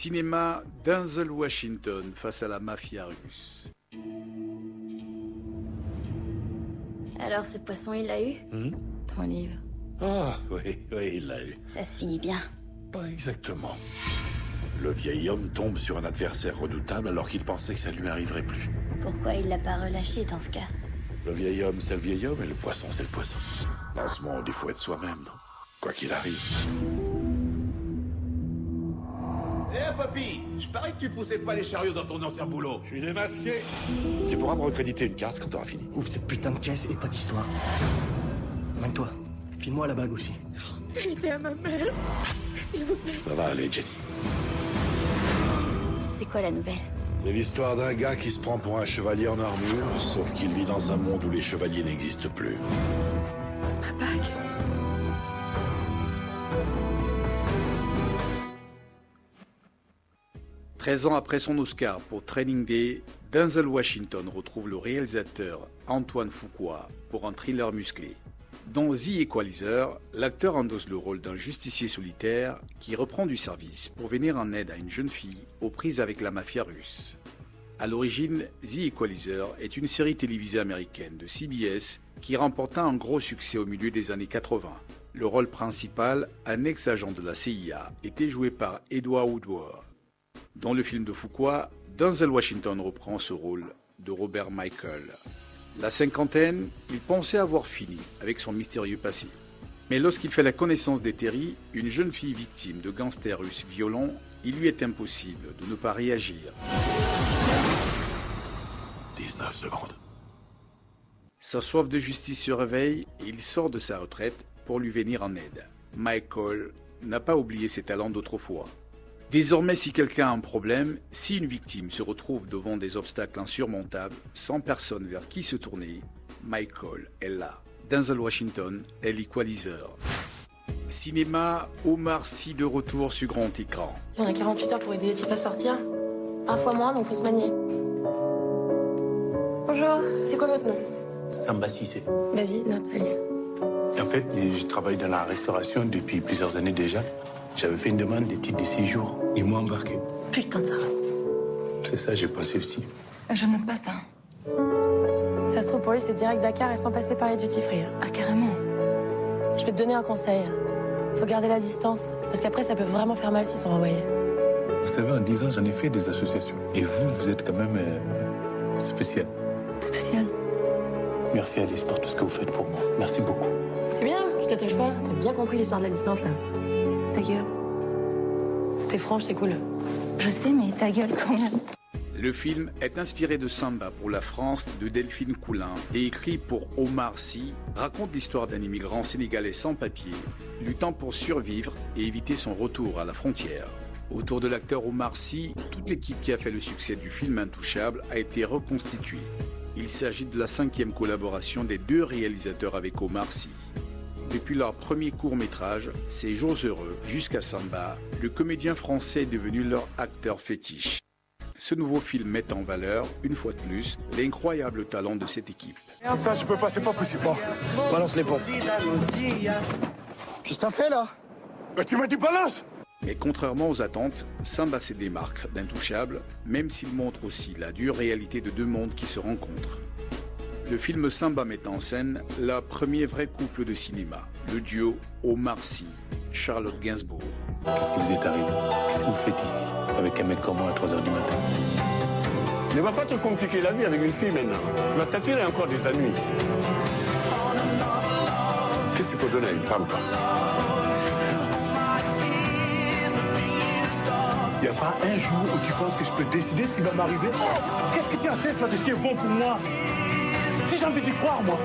Cinéma, Denzel Washington face à la mafia russe. Alors ce poisson, il l'a eu Ton livre. Ah, oui, il l'a eu. Ça se finit bien. Pas exactement. Le vieil homme tombe sur un adversaire redoutable alors qu'il pensait que ça ne lui arriverait plus. Pourquoi il l'a pas relâché dans ce cas? Le vieil homme, c'est le vieil homme, et le poisson, c'est le poisson. Dans ce monde, il faut être soi-même, quoi qu'il arrive. Eh, papy, je parie que tu poussais pas les chariots dans ton ancien boulot. Je suis démasqué. Tu pourras me recréditer une carte quand t'auras fini. Ouvre cette putain de caisse et pas d'histoire. Mène-toi. File-moi la bague aussi. Évitez à ma mère, s'il vous plaît. Ça va aller, Jenny. C'est quoi la nouvelle? C'est l'histoire d'un gars qui se prend pour un chevalier en armure, sauf qu'il vit dans un monde où les chevaliers n'existent plus. Ma bague. « 13 ans après son Oscar pour Training Day, Denzel Washington retrouve le réalisateur Antoine Fuqua pour un thriller musclé. Dans The Equalizer, l'acteur endosse le rôle d'un justicier solitaire qui reprend du service pour venir en aide à une jeune fille aux prises avec la mafia russe. À l'origine, The Equalizer est une série télévisée américaine de CBS qui remporta un gros succès au milieu des années 80. Le rôle principal, un ex-agent de la CIA, était joué par Edward Woodward. Dans le film de Fuqua, Denzel Washington reprend ce rôle de Robert Michael. La cinquantaine, il pensait avoir fini avec son mystérieux passé. Mais lorsqu'il fait la connaissance d'Eteri, une jeune fille victime de gangsters russes violents, il lui est impossible de ne pas réagir. 19 secondes. Sa soif de justice se réveille et il sort de sa retraite pour lui venir en aide. Michael n'a pas oublié ses talents d'autrefois. Désormais, si quelqu'un a un problème, si une victime se retrouve devant des obstacles insurmontables, sans personne vers qui se tourner, Michael est là. Denzel Washington est l'Equalizer. Cinéma, Omar Sy de retour sur grand écran. On a 48 heures pour aider les types à sortir. Parfois moins, donc faut se manier. Bonjour, c'est quoi votre nom? Samba Cissé. Vas-y, note, Alice. En fait, je travaille dans la restauration depuis plusieurs années déjà. J'avais fait une demande de titre de séjour. Ils m'ont embarqué. Putain de sa race. C'est ça, j'ai pensé aussi. Je note pas ça. Ça se trouve pour lui, c'est direct Dakar et sans passer par les duty free. Ah, carrément. Je vais te donner un conseil. Faut garder la distance, parce qu'après, ça peut vraiment faire mal s'ils sont renvoyés. Vous savez, en 10 ans, j'en ai fait des associations. Et vous êtes quand même spécial. Spécial. Merci Alice pour tout ce que vous faites pour moi. Merci beaucoup. C'est bien, je t'attache pas. T'as bien compris l'histoire de la distance, là. Ta gueule. T'es franche, c'est cool. Je sais, mais ta gueule quand même. Le film est inspiré de Samba pour la France de Delphine Coulin et écrit pour Omar Sy, raconte l'histoire d'un immigrant sénégalais sans papier, luttant pour survivre et éviter son retour à la frontière. Autour de l'acteur Omar Sy, toute l'équipe qui a fait le succès du film Intouchable a été reconstituée. Il s'agit de la 5e collaboration des deux réalisateurs avec Omar Sy. Depuis leur premier court-métrage, C'est Jours heureux, jusqu'à Samba, le comédien français est devenu leur acteur fétiche. Ce nouveau film met en valeur, une fois de plus, l'incroyable talent de cette équipe. Merde, ça, je peux pas, c'est pas possible. Bon, balance les ponts. Qu'est-ce que t'as fait, là? Bah, tu m'as dit balance! Mais contrairement aux attentes, Samba se démarque d'Intouchable, même s'il montre aussi la dure réalité de deux mondes qui se rencontrent. Le film Samba met en scène le premier vrai couple de cinéma, le duo Omar Sy, Charlotte Gainsbourg. Qu'est-ce qui vous est arrivé? Qu'est-ce que vous faites ici, avec un mec comme moi à 3 h du matin? Ne va pas te compliquer la vie avec une fille maintenant. Tu vas t'attirer encore des ennuis. Qu'est-ce que tu peux donner à une femme, toi? Il n'y a pas un jour où tu penses que je peux décider ce qui va m'arriver? Qu'est-ce que tu as fait, toi, de ce qui est bon pour moi? Si j'ai envie d'y croire, moi.